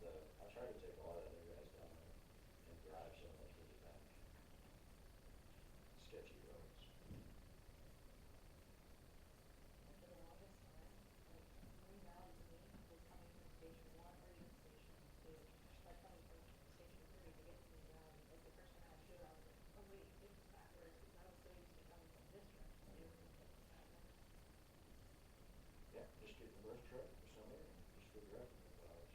I try to take a lot of the guys down there and drive so much with the back. Sketchy roads. And for the longest time, like Green Valley to me was coming from Station 1 or even Station 2. Like coming from Station 3 to get to Green Valley. Like the first time I had to, I was like, oh wait, this is backwards because I was so used to coming from this direction to be able to take this backwards. Yeah, just get in the brush truck or somewhere and just go drive for a couple hours.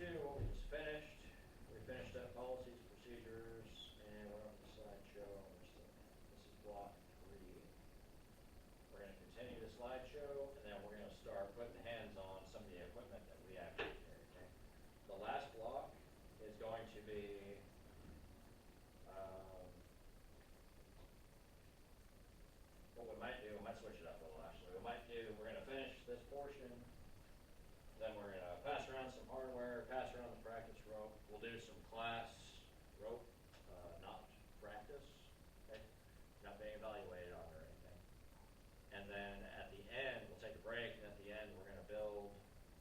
2, what we just finished. We finished up policies, procedures, and we're on the slideshow. This is block 3. We're going to continue the slideshow, and then we're going to start putting hands on some of the equipment that we actually carry. Okay? The last block is going to be what we might do. We might switch it up a little. Actually, we're going to finish this portion. Then we're going to pass around some hardware, pass around the practice rope. We'll do some class rope, not practice, okay? Not being evaluated on or anything. And then at the end, we'll take a break, and at the end, we're going to build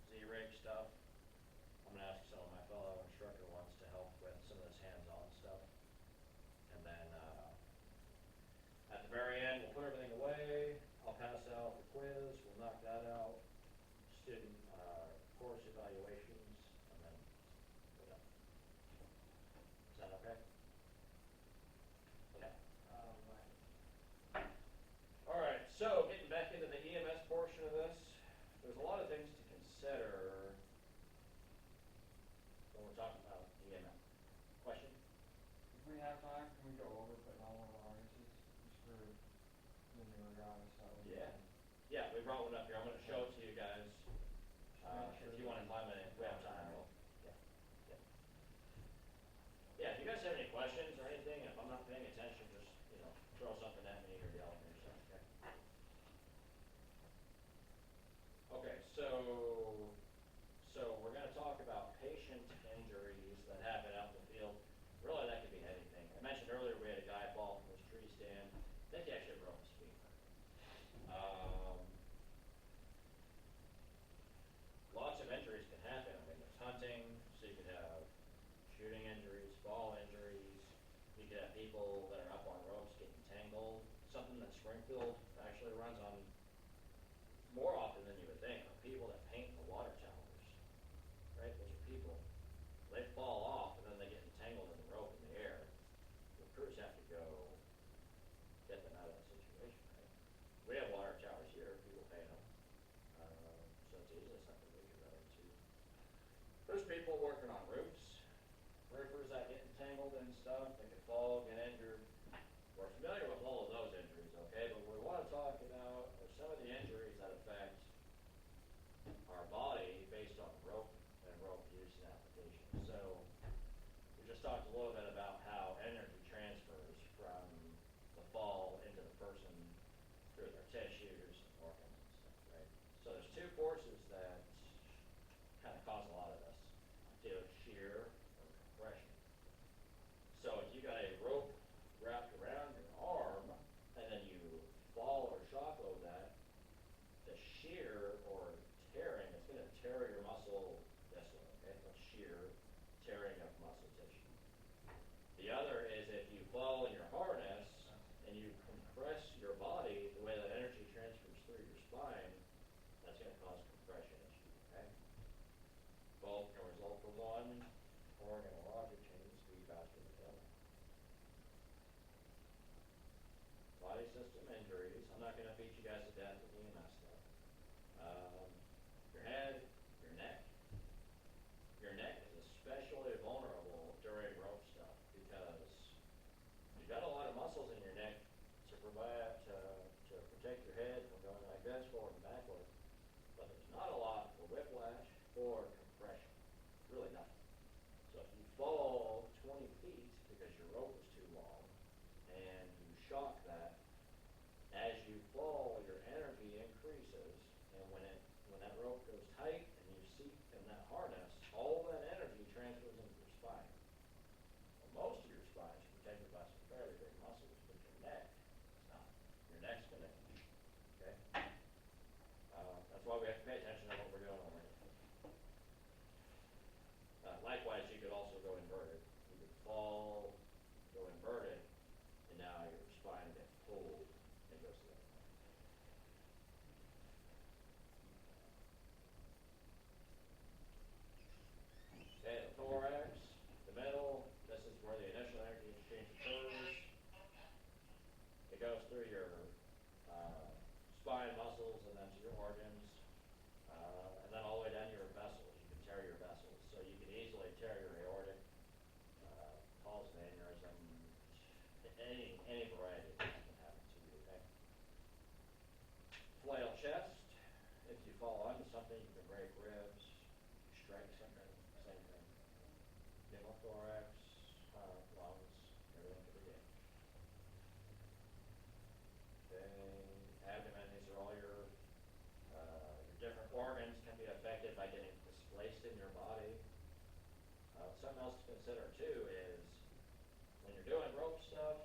Z-rig stuff. I'm going to ask some of my fellow instructor ones to help with some of this hands-on stuff. And then at the very end, we'll put everything away. I'll pass out the quiz. We'll knock that out. Student course evaluations, and then we're done. Is that okay? Okay. All right, so getting back into the EMS portion of this, there's a lot of things to consider when we're talking about EMS. Question? If we have time, can we go over putting on one of the harnesses just for the newer guys? Yeah. Yeah, we brought one up here. I'm going to show it to you guys. If you want to climb it in, if we have time. Yeah, if you guys have any questions or anything, if I'm not paying attention, just, throw something at me or yell at me or something, okay? Okay, so we're going to talk about patient injuries that happen out in the field. Really, that could be anything. I mentioned earlier we had a guy fall from his tree stand. I think he actually broke his feet. Lots of injuries can happen. I mean, there's hunting, so you could have shooting injuries, fall injuries. You could have people that are up on ropes getting tangled. Something that Springfield actually runs on more often than you would think are people that paint the water towers. Right? Those are people. They fall off and then they get entangled in the rope in the air. The crews have to go get them out of that situation. Right? We have water towers here. People paint them. So it's easily something we could run into. There's people working on roofs, roofers that get entangled and stuff. They could fall, get injured. We're familiar with all of those injuries, okay? But what we want to talk about are some of the injuries that affect our body based on rope and rope use and application. So we just talked a little bit about how energy transfers from the fall into the person through their tissues and organs and stuff, right? So there's 2 forces that kind of cause a lot of this. Either shear or compression. So if you got a rope wrapped around your arm and then you fall or shock load that, the shear or tearing, it's going to tear your muscle this way, okay? That's shear, tearing of muscle tissue. The other is if you fall in your harness and you compress your body the way that energy transfers through your spine, that's going to cause compression issues, okay? Both can result from one or in a logic change speed faster than the other. Body system injuries. I'm not going to beat you guys to death with EMS stuff. Your head, your neck. Your neck is especially vulnerable during rope stuff because you've got a lot of muscles in your neck to provide to protect your head from going like this, forward and backward. But there's not a lot for whiplash or compression. Really nothing. So if you fall 20 feet because your rope is too long and you shock that, as you fall, your energy increases, and when that rope goes tight and you seat in that harness, all that energy transfers into your spine. Well, most of your spine is protected by some fairly big muscles, but your neck is not. Your neck's going to, okay? That's why we have to pay attention to what we're doing when we're doing. Likewise, you could also go inverted. You could fall, go inverted, and now your spine gets pulled and goes the other way. Okay, the thorax, the middle, this is where the initial energy exchange occurs. It goes through your spine muscles and then to your organs, and then all the way down to your vessels. You can tear your vessels. So you can any variety of things can happen to you, okay? Flail chest, if you fall onto something, you can break ribs, strike something, same thing. Pneumothorax, lungs, everything can be damaged. Okay, abdomen, these are all your different organs can be affected by getting displaced in your body. Something else to consider too is when you're doing rope stuff,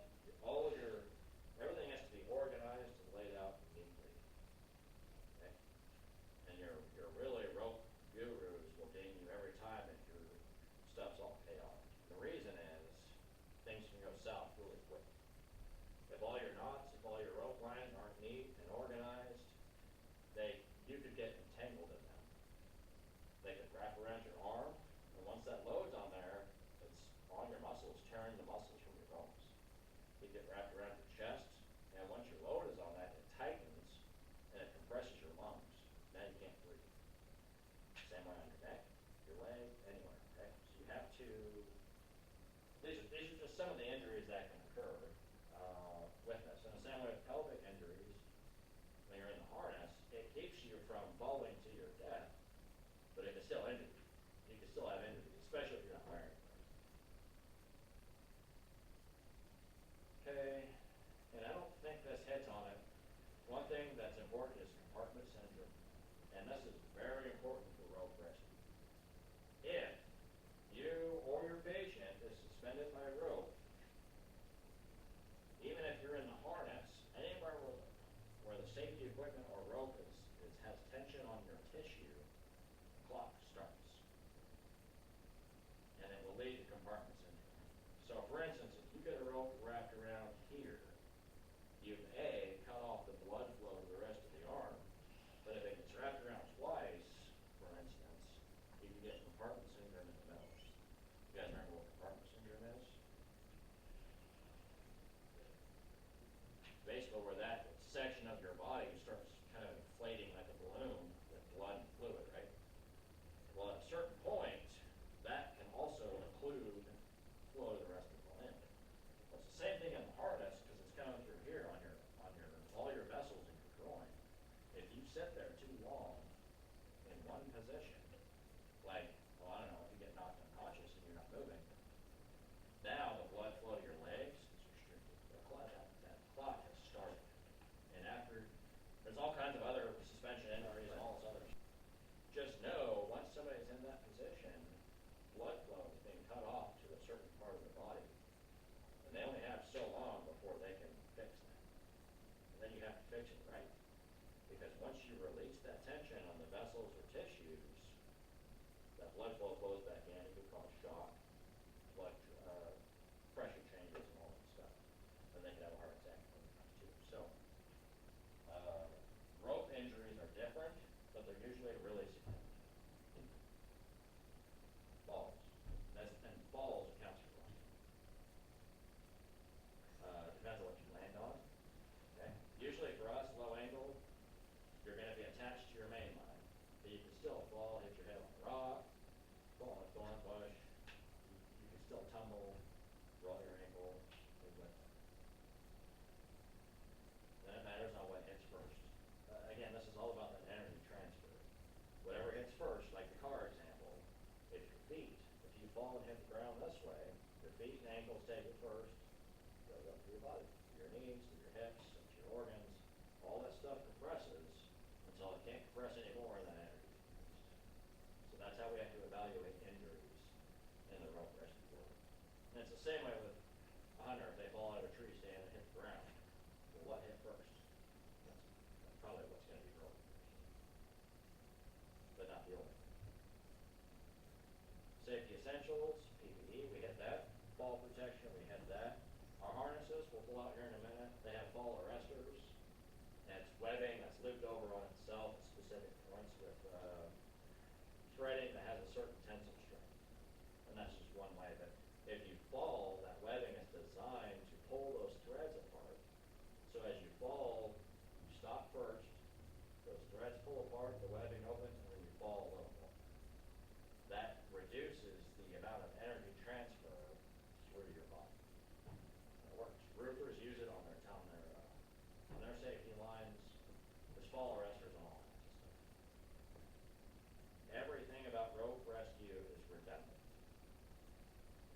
everything has to be organized and laid out neatly. Okay? And your really rope gurus will ding you every time if your stuff's all chaotic. The reason is things can go south really quick. If all your knots, if all your rope lines aren't neat and organized, you could get entangled in them. They could wrap around your arm, and once that load's on there, it's on your muscles, tearing the muscles from your bones. It get wrapped around your chest, and once your load is on that, it tightens and it compresses your lungs. Now you can't breathe. Same way on your neck, your leg, anywhere. Okay, so you have to. These are just some of the injuries that can occur with this. And the same way with pelvic injuries, when you're in the harness, it keeps you from falling to your death, but it can still injure you. You can still have injuries, especially if you're not wearing it. Okay, and I don't think this hits on it. One thing that's important is compartment syndrome, and this is very important for rope rescue. If you or your patient is suspended by rope, even if you're in the harness, anywhere where the safety equipment or rope has tension on your tissue, the clock starts. And it will lead to compartment syndrome. So for instance, if you get a rope wrapped around here, you've cut off the blood flow to the rest of the arm, but if it gets wrapped around twice, for instance, you can get compartment syndrome in the middle. You guys remember what compartment syndrome is? Basically where that section of your body starts kind of inflating like a balloon with blood and fluid, right? Well, at a certain point, that can also include flow to the rest of the limb. Well, it's the same thing in the harness because it's coming through here on all your vessels in your groin. If you sit there too long in one position, like, well, I don't know, if you get knocked unconscious and you're not moving, now the blood flow to your legs is restricted. That clot has started. And there's all kinds of other suspension injuries and all this other stuff. Just know, once somebody's in that position, blood flow is being cut off to a certain part of the body. And they only have so long before they can fix that. And then you have to fix it right. Because once you release that tension on the vessels or tissues, that blood flow flows back in. It could cause shock, blood pressure changes, and all that stuff. And they could have a heart attack too. So, rope injuries are different, but they're usually really significant. Falls. And falls accounts for a lot. Depends on what you land on. Okay? Usually for us, low angle, you're going to be attached to your main line. But you can still fall, hit your head on a rock, fall on a thorn bush. You can still tumble, roll your ankle, things like that. Then it matters on what hits first. Again, this is all about the energy transfer. Whatever hits first, like the car example, if you fall and hit the ground this way, your feet and ankles take it first, goes up to your body, to your knees, to your hips, to your organs. All that stuff compresses until it can't compress anymore, and then energy is released. So that's how we have to evaluate injuries in the rope rescue world. And it's the same way with a hunter. If they fall out of a tree stand and hit the ground, well, what hit first? That's probably what's going to be broken first, but not the only thing. Safety essentials, PPE, we hit that. Fall protection, we hit that. Our harnesses, we'll pull out here in a minute. They have fall arresters. And it's webbing that's looped over on itself, a specific points with threading that has a certain tensile strength. And that's just one way. But if you fall, that webbing is designed to pull those threads apart. So as you fall, you stop first, those threads pull apart, the webbing opens, and then you fall a little more. That reduces the amount of energy transfer through your body. It works. Roof fall arresters and all kinds of stuff. Everything about rope rescue is redundant.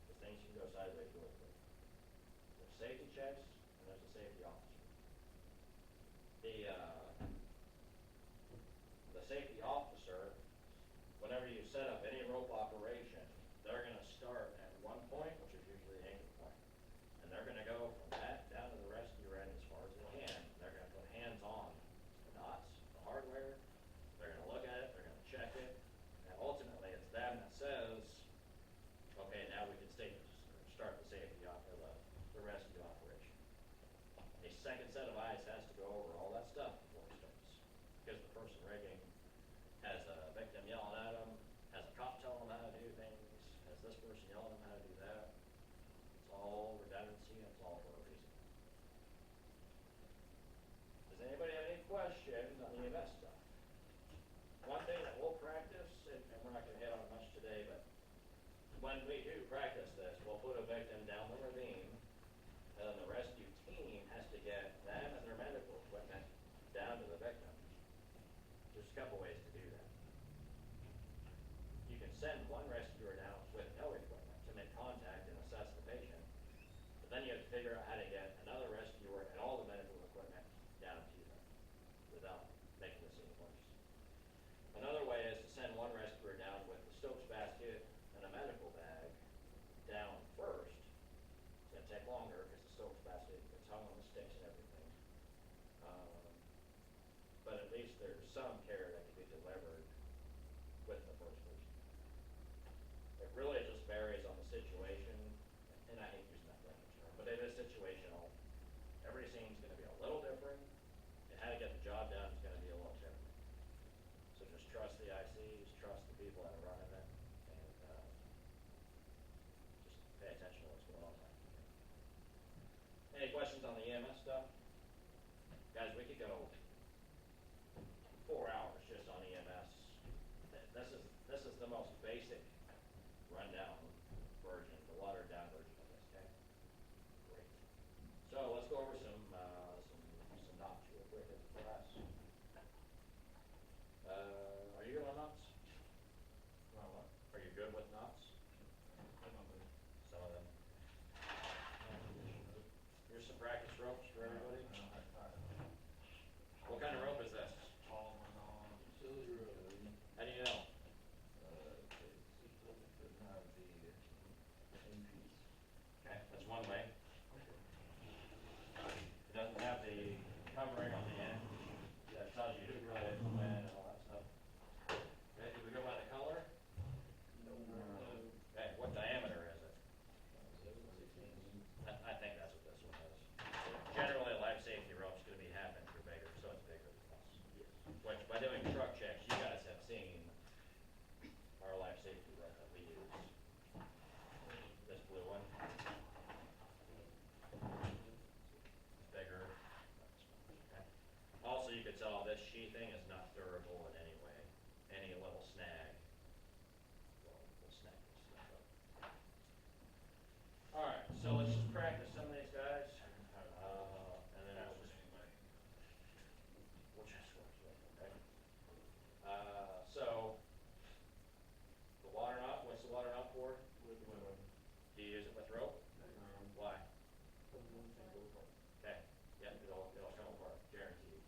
Because things can go sideways really quick. There's safety checks and there's a safety officer. The safety officer, whenever you set up any rope operation, they're gonna start at one point, which is usually the anchor point. And they're gonna go from that down to the rescue end as far as they can. They're gonna put hands on the knots, the hardware. They're gonna look at it, they're gonna check it. And ultimately, it's them that says, okay, now we can start the safety the rescue operation. A second set of eyes has to go over all that stuff before it starts. Because the person rigging has a victim yelling at them, has a cop telling them how to do things, has this person yelling them how to do that. It's all redundancy and it's all for a reason. Does anybody have any questions on the EMS stuff? One thing that we'll practice, and we're not gonna hit on it much today, but when we do practice this, we'll put a victim down the ravine, and then the rescue team has to get them and their medical equipment down to the victim. There's a couple ways to do that. You can send one rescuer down with no equipment to make contact and assess the patient, but then you have to figure out how to get another rescuer and all the medical equipment down to them without making the scene worse. Another way is to send one rescuer down with the Stokes basket and a medical bag down first. It's going to take longer because the Stokes basket gets hung on the sticks and everything. But at least there's some care that can be delivered with the first person. It really just varies on the situation, and I hate using that blanket term, but it is situational. Every scene's going to be a little different, and how to get the job done is going to be a little different. So just trust the ICs, trust the people that are running it, and just pay attention to what's going on. Any questions on the EMS stuff? Guys, we could go 4 hours just on EMS. This is the most basic rundown version, the watered down version of this, okay? Great. So let's go over some knots real quick as a class. Are you good on knots? Well, what? Are you good with knots? Some of it. Some of them. Here's some practice ropes for everybody. What kind of rope is this? All went on. How do you know? Okay, that's one way. It doesn't have the covering on the end that tells you who brought it, when, and all that stuff. Okay, did we go by the color? Okay, what diameter is it? I think that's what this one is. Generally, a life safety rope's gonna be half inch or bigger, so it's bigger than this. Which, by doing truck checks, you guys have seen our life safety rope that we use. This blue one. It's bigger. Okay. Also, you could tell this sheathing is not durable in any way. Any little snag will snag this stuff up. Alright, so let's just practice some of these guys. And then we'll just work through it, okay? So, the water knot, what's the water knot for? Do you use it with rope? Why? Okay, yep, it'll come apart, guaranteed.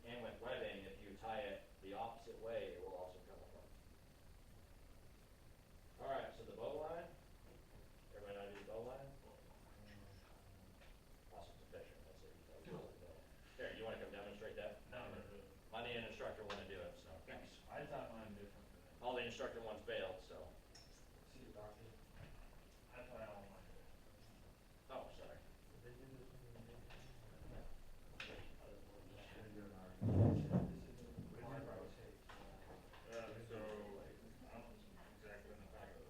And with webbing, if you tie it the opposite way, it will also come apart. Alright, so the bow line. Everybody know how to do bow line? Awesome, sufficient, that's it. Here, you wanna come demonstrate that? No. I need an instructor one to do it, so thanks. I thought mine different than that. All the instructor ones failed, so. See the doctor? I thought all mine did. Oh, sorry.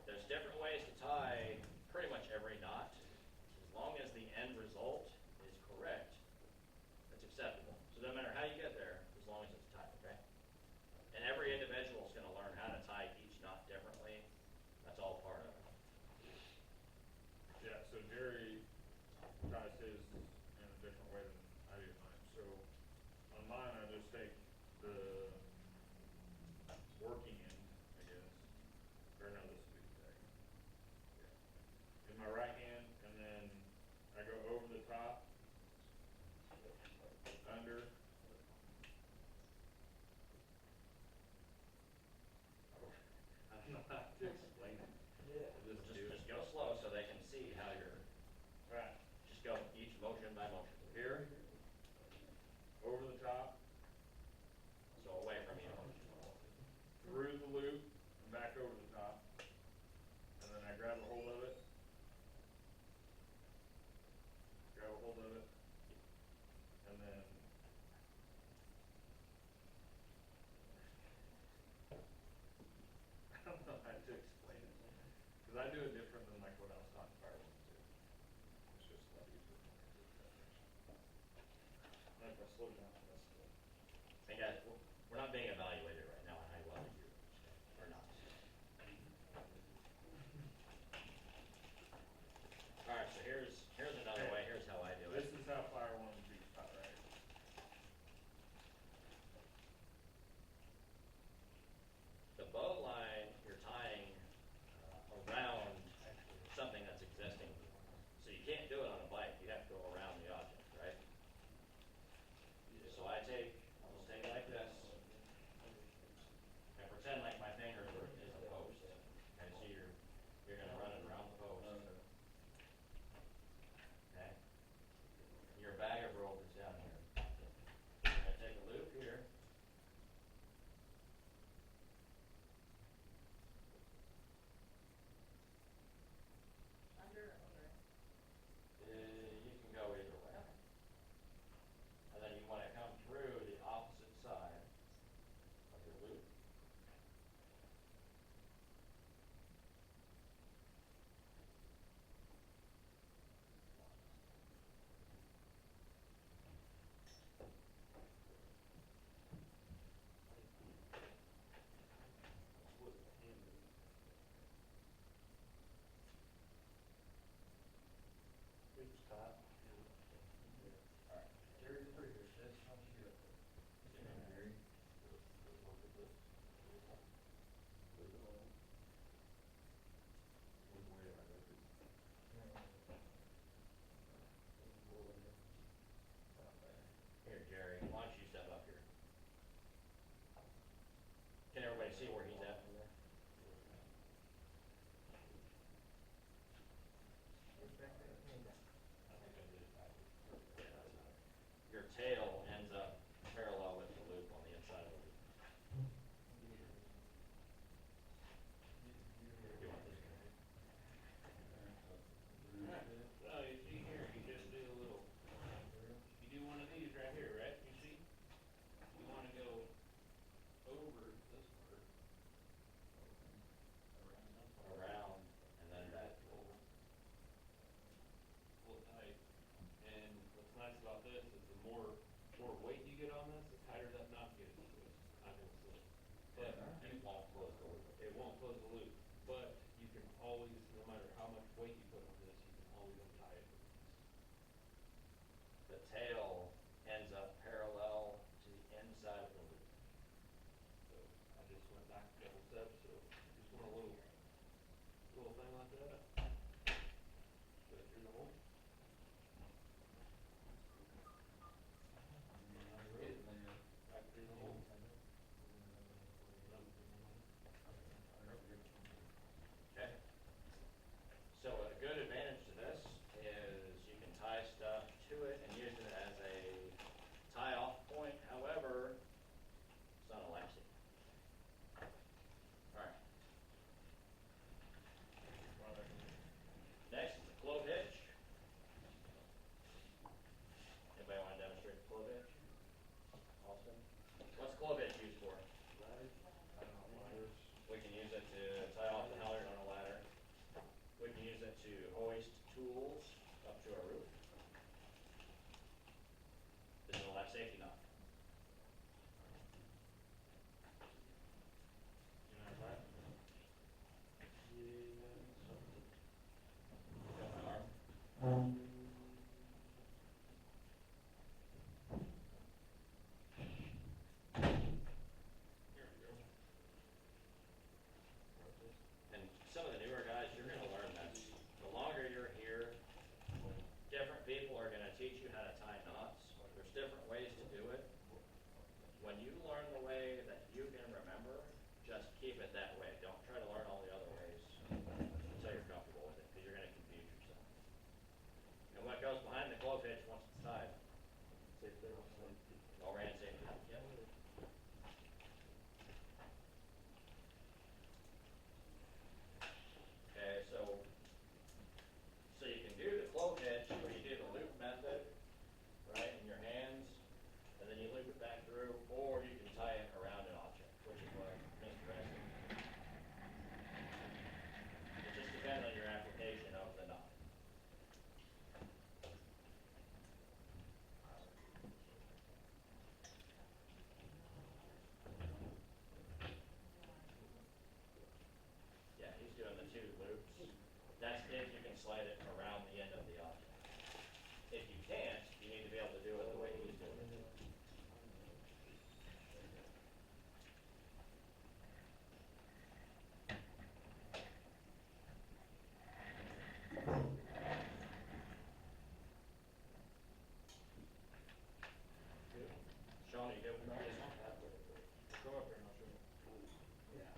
There's different ways to tie pretty much every knot. As long as the end result is correct, it's acceptable. So no matter how you get there, as long as it's tied, okay? And every individual is going to learn how to tie each knot differently let's take the working end, I guess, or no, this would be the tag. Yeah. In my right hand, and then I go over the top, under. I don't know how to explain it. Yeah. I just do it. Just go slow so they can see how you're, Right. just go each motion by motion. Here, over the top, So away from you. through the loop, and back over the top. And then I grab a hold of it. Grab a hold of it. And then I don't know how to explain it. Because I do it different than like what I was taught in fire one too. It's just a lot easier for me to do it that way. And if I slow down, that's good. Hey guys, we're not being evaluated right now on how well you do, or not. Alright, so here's another way, here's how I do it. This is how fire one would be taught, right? The bow line, you're tying around something that's existing. So you can't do it on a bike, you have to go around the object, right? So I I'll just take it like this, and pretend like my finger is a post. Okay, so you're gonna run it around the post. Okay? Your bag of rope is down here. You're gonna take a loop here. Under or over it? You can go either way. Okay. And then you want to come through the opposite side of your loop. Loops top. All right. Jerry, it's pretty good, Chris. How would you do it? Gary. Here, Jerry, why don't you step up here? Can everybody see where he's at from there? Your tail ends up parallel with the loop on the inside of the loop. You want this guy? Oh, you see here, you just do a little, you do one of these right here, right? You see? You wanna go over this part. Around, and then back. Pull it tight. And what's nice about this is the more weight you get on this, the tighter that knot gets. So it's not gonna slip. But And it won't close the loop. it won't close the loop, but you can always, no matter how much weight you put on this, you can always untie it. The tail ends up parallel to the inside of the loop. So I just went back a couple steps, so just want a little thing like that. Put it through the hole. Back through the hole. Okay? So a good advantage to this is you can tie stuff to it and use it as a tie-off point. However, it's not a lifesaver. All right. Next is the clove hitch. Anybody want to demonstrate the clove hitch? Austin? What's clove hitch used for? We can use it to tie off the halyard on a ladder. We can use it to hoist tools up to a roof. This is a life safety knot. You know what? Got my arm. And what goes behind the clove hitch once it's tied? Overhand safety. Yep. Okay, so you can do the clove hitch where you do the loop method, right, in your hands, and then you loop it back through, or you can tie it around an object, which is what Mr. Ransom. It just depends on your application of the knot. Yeah, he's doing the 2 loops. That's if you can slide it around the end of the object. If you can't, you need to be able to do it the way he's doing it. Sean, are you good with this one? Go up here and I'll show you. Ish.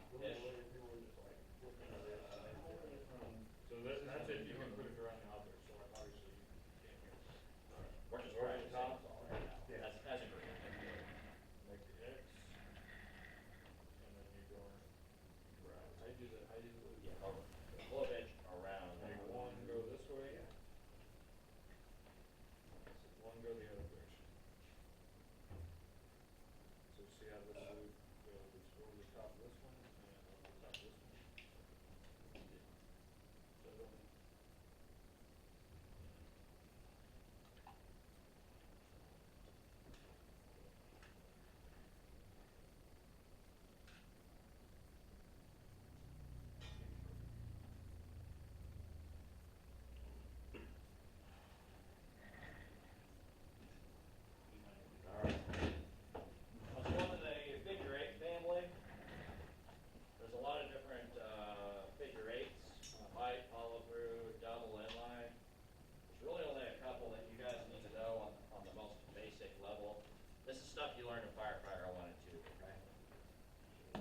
So that's it, you can put it around the object, so like obviously you can't hear. We're just Over the practicing top? this all right now. Yeah. That's a great idea. Make the X, and then you go around. I do the loop. Yeah, over, the clove hitch around. Make one go this way. One go the other direction. So see how this loop goes over the top of this one and over the top of this one? So don't. All right. Let's go into the figure 8 family. There's a lot of different figure 8s, pipe, follow through, double inline. There's really only a couple that you guys need to know on the most basic level. This is stuff you learn in firefighter 1 and 2, okay?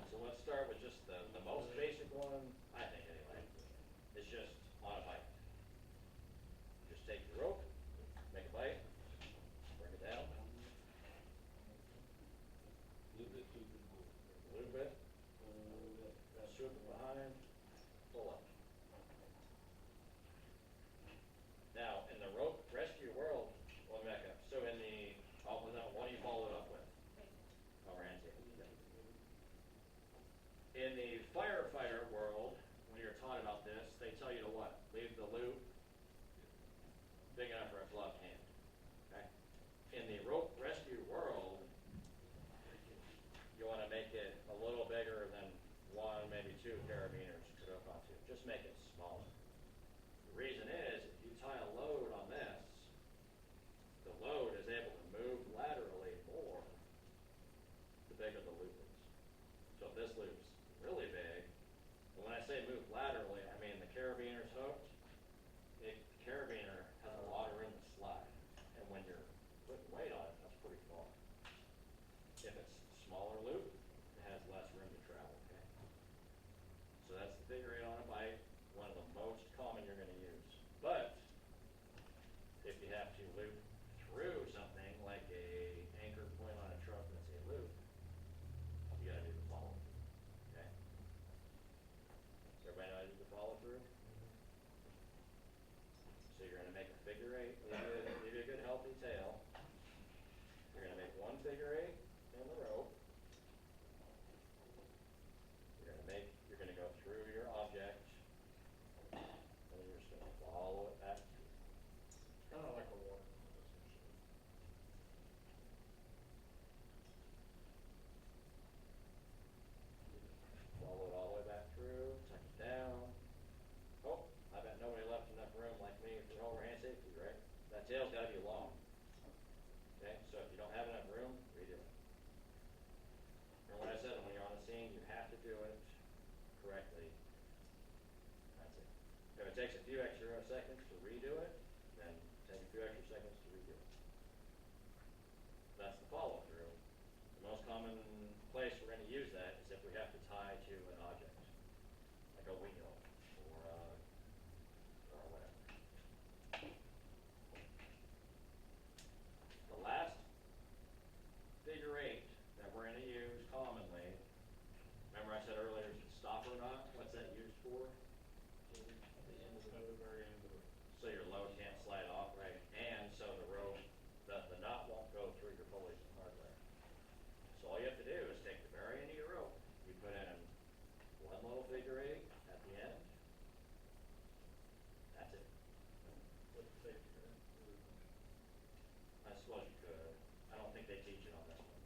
So let's start with just the most basic one, I think anyway. It's just on a pipe. Just take your rope, make a bite, bring it down, loop it, swoop it behind, pull up. Now, in the rope rescue world, well, back up. So in the, what do you follow it up with? Overhand safety. In the firefighter world, when you're taught about this, they tell you to what? Leave the loop big enough for a gloved hand. Okay? In the rope rescue world, you want to make it a little bigger than 1, maybe 2 carabiners to hook onto. Just make it smaller. The reason is, if you tie a load on this, the load is able to move laterally more the bigger the loop is. So if this loop's really big, and when I say move laterally, I mean the carabiner's hooked, the carabiner has a lot of room to slide. And when you're putting weight on it, that's pretty far. If it's smaller loop, it has less room to travel, okay? So that's the figure 8 on a bike, one of the most common you're going to use. But if you have to loop through something like a anchor point on a truck that's a loop, you got to do the follow through, okay? So everybody know how to do the follow through? So you're going to make a figure 8, leave you a good healthy tail. You're going to make one figure 8 in the rope. You're going to go through your object, and you're just going to follow it back. It's kind of like a water pump, essentially. Follow it all the way back through, tuck it down. Oh, I bet nobody left enough room like me for overhand safety, right? That tail's got to be long. Okay, so if you don't have enough room, redo it. Remember what I said, when you're on the scene, you have to do it correctly. That's it. If it takes a few extra seconds to redo it, then take a few extra seconds to redo it. That's the follow through. The most common place we're going to use that is if we have to tie to an object, like a wheel or whatever. suppose you could. I don't think they teach it on this one.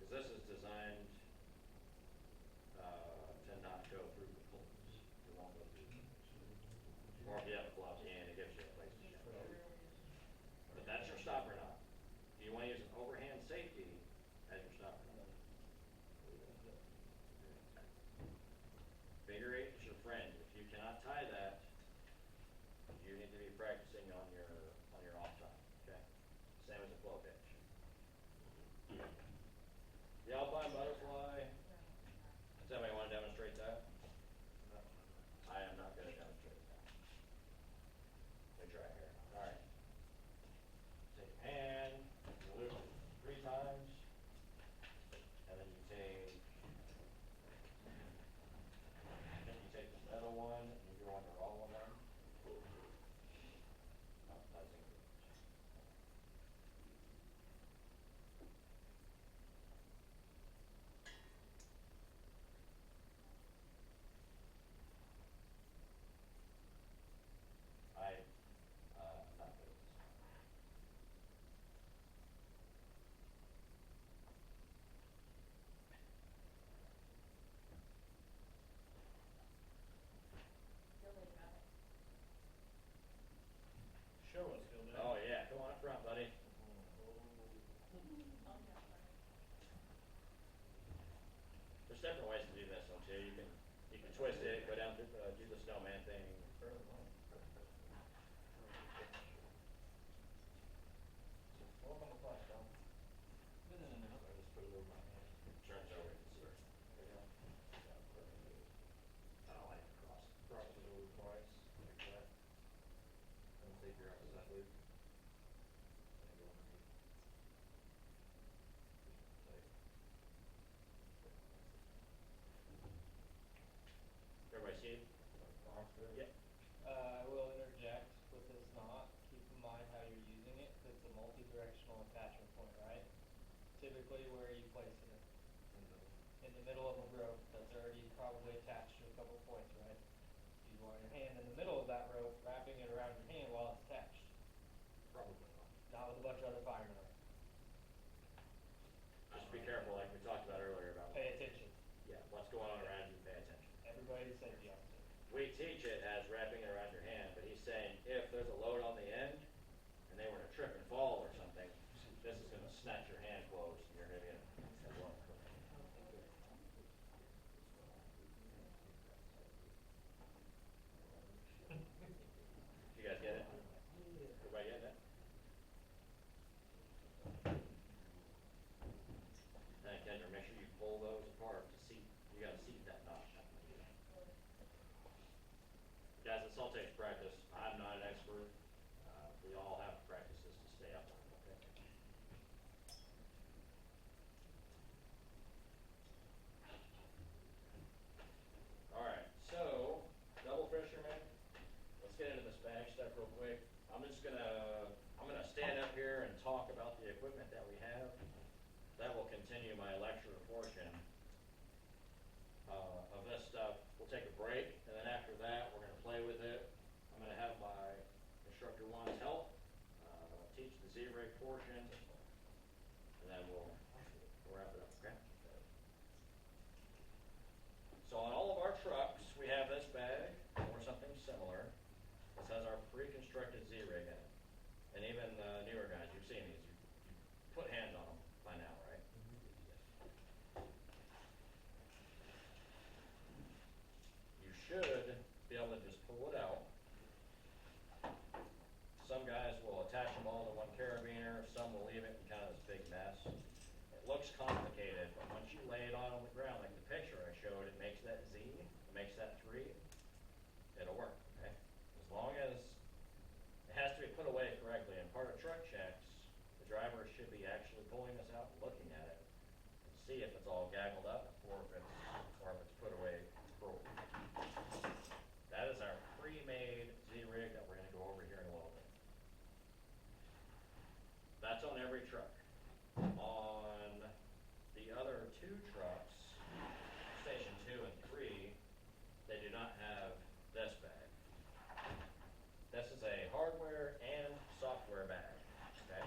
Cause this is designed, to not go through the pulleys. It won't go through the pulleys. Or if you have a gloved hand, it gives you a place to check. But that's your stopper knot. Do you wanna use an overhand safety as your stopper knot? Figure eight is your friend. If you cannot tie that, you need to be practicing on your off time, okay? Same as a flow pitch. The alpine butterfly, does anybody wanna demonstrate that? I am not gonna demonstrate that. Let me try here. Alright. Take your hand, you loop it 3 times, and then you take the middle one, and you go under all of them. Oh, that's English. I'm not good at this. Feel like about it. Show us, Phil. Oh, yeah, come on up front, buddy. Oh, yeah, sorry. There's different ways to do this one too. You can twist it, go down through, do the snowman thing. Walk on the flat, Tom. I just put it over my hand. Turns over, you can see it. There you go. Yeah, perfect. I don't like to cross it. Cross it over twice, like that. And take your outside loop. And go underneath. Tight. Everybody see it? Yep. I will interject with this knot, keep in mind how you're using it, 'cause it's a multi-directional attachment point, right? Typically where are you placing it? In the middle of a rope that's already probably attached to a couple points, right? You want your hand in the middle of that rope, wrapping it around your hand while it's attached, Probably not. not with a bunch of other firemen around. Just be careful, like we talked about earlier about. Pay attention, Yeah, what's going on around you, pay attention. everybody's safety officer. We teach it as wrapping it around your hand, but he's saying if there's a load on the end and they were to trip and fall or something, this is gonna snatch your hand closed and you're gonna be in a lump. You guys get it? Everybody getting it? And Kendra, make sure you pull those apart to seat, you gotta seat that knot. Guys, this all takes practice. I'm not an expert. We all have to practice this to stay up on it, okay? Alright, so, double fisherman. Let's get into this bag stuff real quick. I'm gonna stand up here and talk about the equipment that we have. That will continue my lecture portion of this stuff. We'll take a break, and then after that, we're gonna play with it. I'm gonna have my instructor Juan's help, teach the Z-rig portion, and then we'll wrap it up, okay? So on all of our trucks, we have this bag, or something similar. This has our pre-constructed Z-rig in it. And even the newer guys, you've seen these, you put hands on them by now, right? You should be able to just pull it out. Some guys will attach them all to one carabiner, some will leave it in kind of this big mess. It looks complicated, but once you lay it on the ground, like the picture I showed, it makes that Z, it makes that 3, it'll work, okay? As long as it has to be put away correctly, and part of truck checks, the driver should be actually pulling this out and looking at it and see if it's all gaggled up or if it's put away appropriately. That is our pre-made Z-rig that we're gonna go over here in a little bit. That's on every truck. On the other 2 trucks, station 2 and 3, they do not have this bag. This is a hardware and software bag, okay?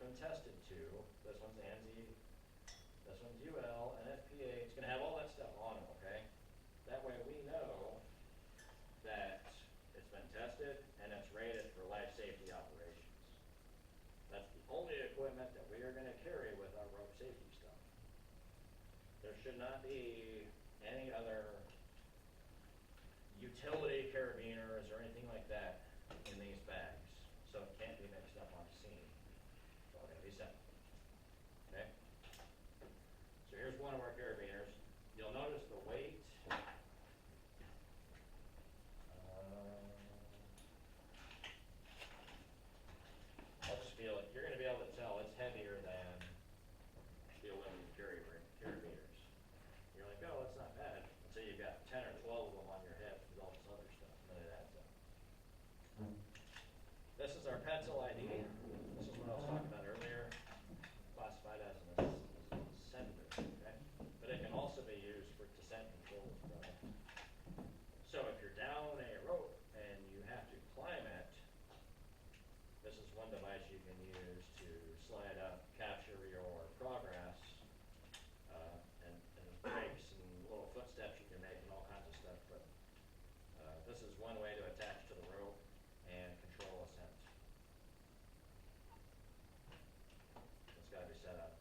been tested to, this one's ANSI, this one's UL, and FPA, it's gonna have all that stuff on it, okay? That way we know that it's been tested and it's rated for life safety operations. That's the only equipment that we are gonna carry with our rope safety stuff. There should not be any other utility carabiners or anything like that in these bags, so it can't be mixed up on scene. It's all gonna be separate, okay? So here's one of our carabiners. You'll notice the weight. I'll just feel it. You're gonna be able to tell it's heavier than the aluminum carabiners. You're like, oh, that's not bad, until you've got 10 or 12 of them on your hip with all this other stuff, and then it adds up. This is our pencil ID. This is what I was talking about earlier, classified as an sender, okay? But it can also be used for descent control as well. So if you're down a rope and you have to climb it, this is one device you can use to slide up, capture your progress, and breaks and little footsteps you can make and all kinds of stuff. But this is one way to attach to the rope and control ascent. It's got to be set up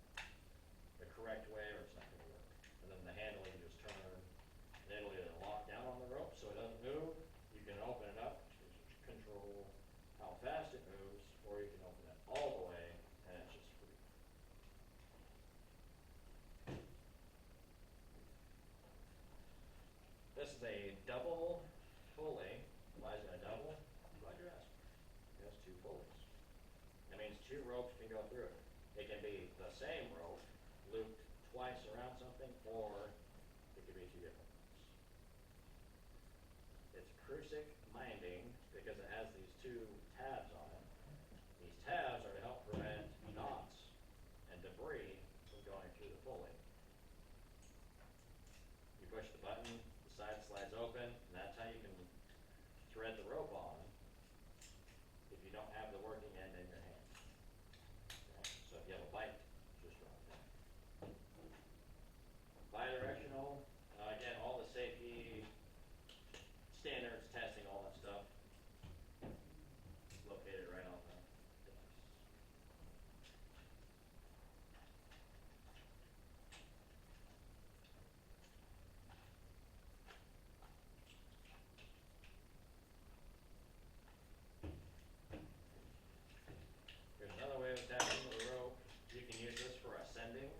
the correct way or it's not going to work. And then the handle you just turn, and it'll either lock down on the rope so it doesn't move. You can open it up to control how fast it moves, or you can open it all the way and it's just free. This is a double pulley. Why is it a double? Glad you asked. It has two pulleys. That means two ropes can go through it. It can be the same rope looped twice around something, or it could be two different ones. It's crucic minding because it has these two tabs on it. These tabs are to help prevent knots and debris from going through the pulley. You push the button, the side slides open, and that's how you can thread the rope on if you don't have the working end in your hand. Okay? So if you have a bite, just run it down. Bidirectional, again, all the safety standards, testing, all that stuff, located right on the device. Here's another way of attaching to the rope. You can use this for ascending.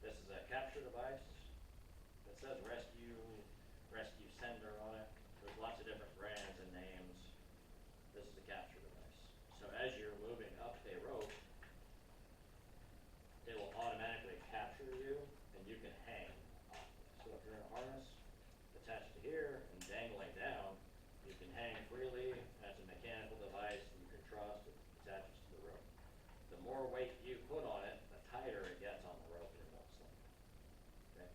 This is a capture device. It says rescue sender on it. There's lots of different brands and names. This is a capture device. So as you're moving up a rope, it will automatically capture you and you can hang off this. So if you're in a harness attached to here and dangling down, you can hang freely. That's a mechanical device that you can trust. It attaches to the rope. The more weight you put on it, the tighter it gets on the rope and it won't slip. Okay?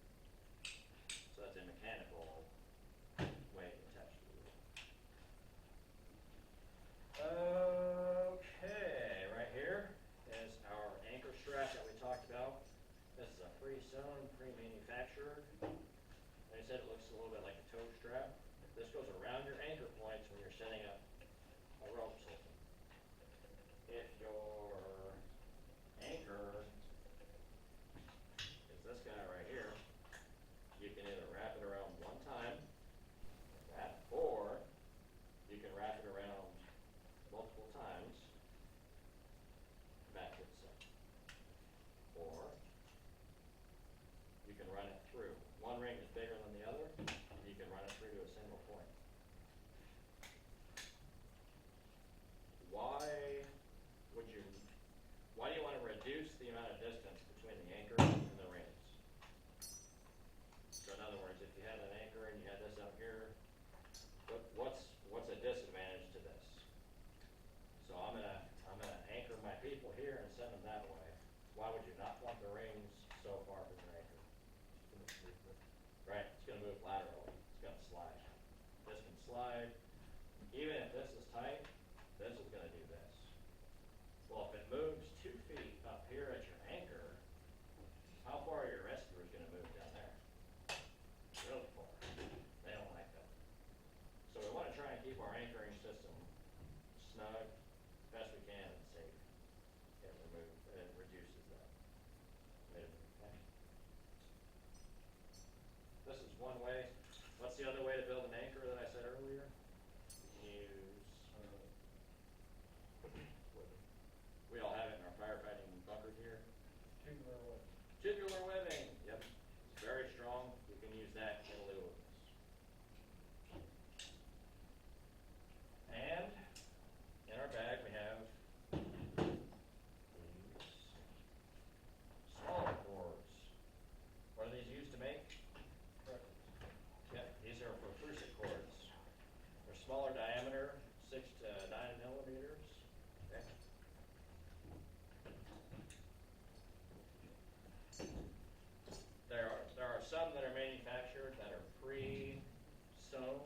So that's a mechanical way to attach to the rope. Okay, right here is our anchor strap that we talked about. This is a pre-sewn, pre-manufactured. Like I said, it looks a little bit like a toe strap. This goes around your anchor points when you're setting up a rope system. If your anchor is this guy right here, you can either wrap it around one time, like that, or you can wrap it around multiple times back to the center. Or you can run it through. One ring is bigger than the other, and you can run it through to a single point. Why do you want to reduce the amount of distance between the anchor and the rings? So in other words, if you had an anchor and you had this out here, what's a disadvantage to this? So I'm gonna anchor my people here and send them that way. Why would you not want the rings so far from your anchor? Right, it's gonna move laterally. It's gonna slide. This can slide. Even if this is tight, this is gonna do this. Well, if it moves too this is one way. What's the other way to build an anchor that I said earlier? You can use, we all have it in our firefighting bunker gear. Tubular wood. Tubular webbing, yep, it's very strong, you can use that in lieu of this. And in our bag we have these smaller cords. What are these used to make? Correct. Yep, these are for cruciate cords. They're smaller diameter, 6 to 9 millimeters. Okay. There are some that are manufactured that are pre-sewn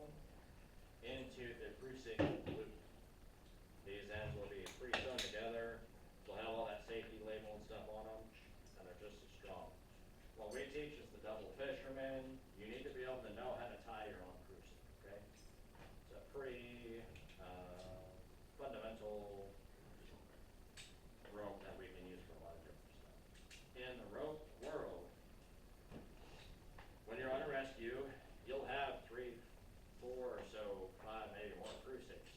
into the cruciate loop. These ends will be pre-sewn together. They'll have all that safety label and stuff on them, and they're just as strong. What we teach is the double fisherman. You need to be able to know how to tie your own cruciate, okay? It's a pretty fundamental rope that we can use for a lot of different stuff. In the rope world, when you're on a rescue, you'll have 3, 4 or so, 5, maybe more cruciates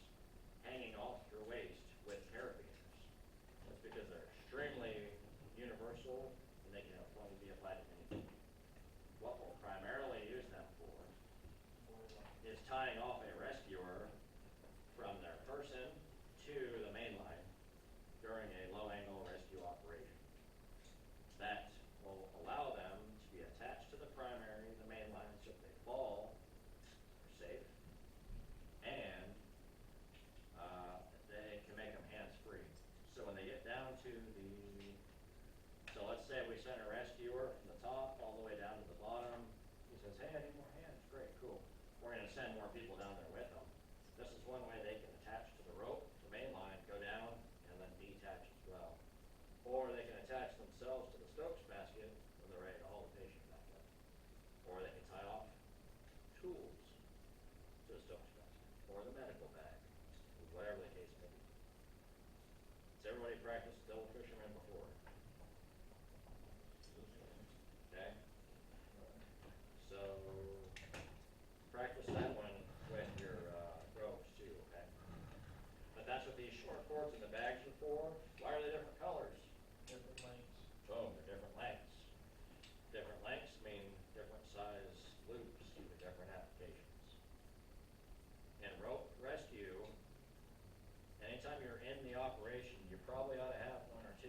hanging off your waist with carabiners. That's because they're extremely universal and they can be applied to anything. What we'll primarily use them for is tying off a rescuer from their person to the main line during a low angle rescue operation. That will allow them to be attached to the primary, the main line, so if they fall, they're safe, and they can make them hands-free. So when they get down to the, so let's say we send a rescuer from the top all the way down to the bottom. He says, hey, I need more hands. Great, cool. We're going to send more people down there with them. This is one way they can attach to the rope, the main line, go down, and then detach as well. Or they can attach themselves to the Stokes basket when they're ready to haul the patient back up. Or they can tie off tools to the Stokes basket, or the medical bag, whatever the case may be. Has everybody practiced double fisherman before? Okay? So, practice that one with your ropes too, okay? But that's what these short cords in the bags are for. Why are they different colors? Different lengths. Boom, they're different lengths. Different lengths mean different size loops for different applications. In rope rescue, anytime you're in the operation, you probably ought to have 1 or 2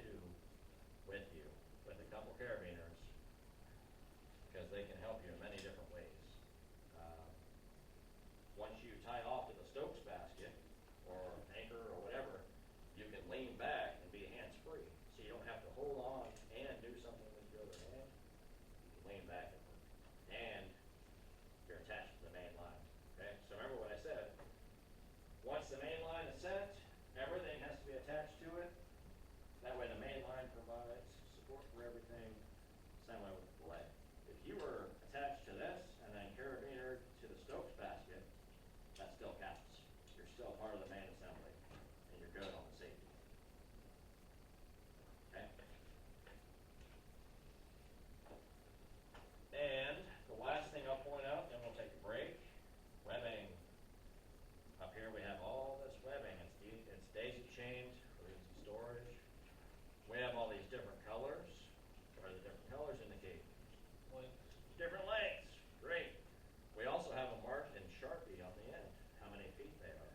with you, with a couple carabiners, because they can help you in many different ways. Once you tie off to the Stokes basket, or anchor, or whatever, you can lean back and be hands-free. So you don't have to hold on and do something with your other hand. You can lean back and work. And you're attached to the main line. Okay? So remember what I said. Once the main line is set, everything has to be attached to it. That way the main line provides support for everything. Same way with the leg. If you were attached to this and then carabinered to the Stokes basket, that still counts. You're still part of the main assembly, and you're good on the safety. Okay? And the last thing I'll point out, then we'll take a break. Webbing. Up here we have all this webbing. It's daisy chained for easy storage. We have all these different colors. What are the different colors indicate? Lengths. Different lengths. Great. We also have them marked in Sharpie on the end, how many feet they are.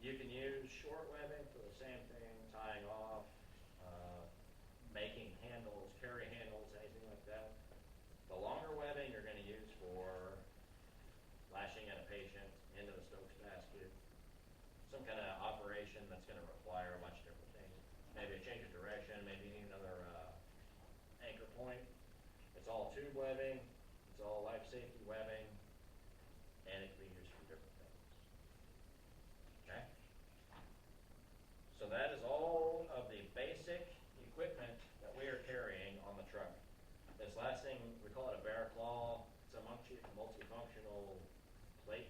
You can use short webbing for the same thing, tying off, making handles, carry handles, anything like that. The longer webbing you're going to use for lashing in a patient into the Stokes basket, some kind of operation that's going to require a bunch of different things. Maybe a change of direction, maybe you need another anchor point. It's all tube webbing, it's all life safety webbing, and it can be used for different things. Okay? So that is all of the basic equipment that we are carrying on the truck. This last thing, we call it a bear claw. It's a multifunctional plate.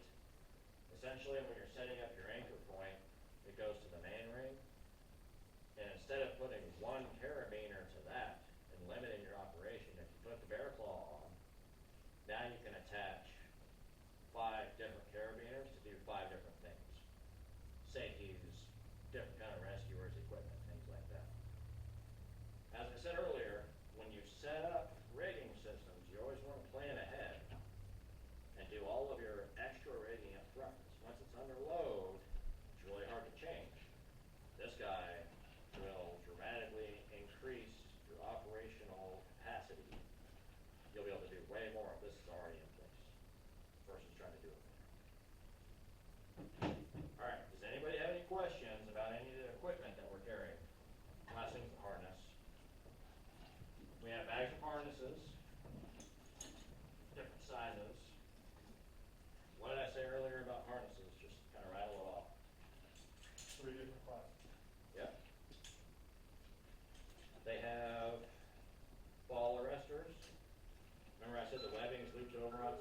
Essentially, when you're setting up your anchor point, it goes to the main ring. And instead of putting one carabiner to that and limiting your operation, if you put the bear claw on, way more if this is already in place versus trying to do it manually. All right, does anybody have any questions about any of the equipment that we're carrying? Last thing's the harness. We have bags of harnesses, different sizes. What did I say earlier about harnesses? Just kind of rattle it off. 3 different classes. Yep. They have fall arresters. Remember I said the webbing is looped over on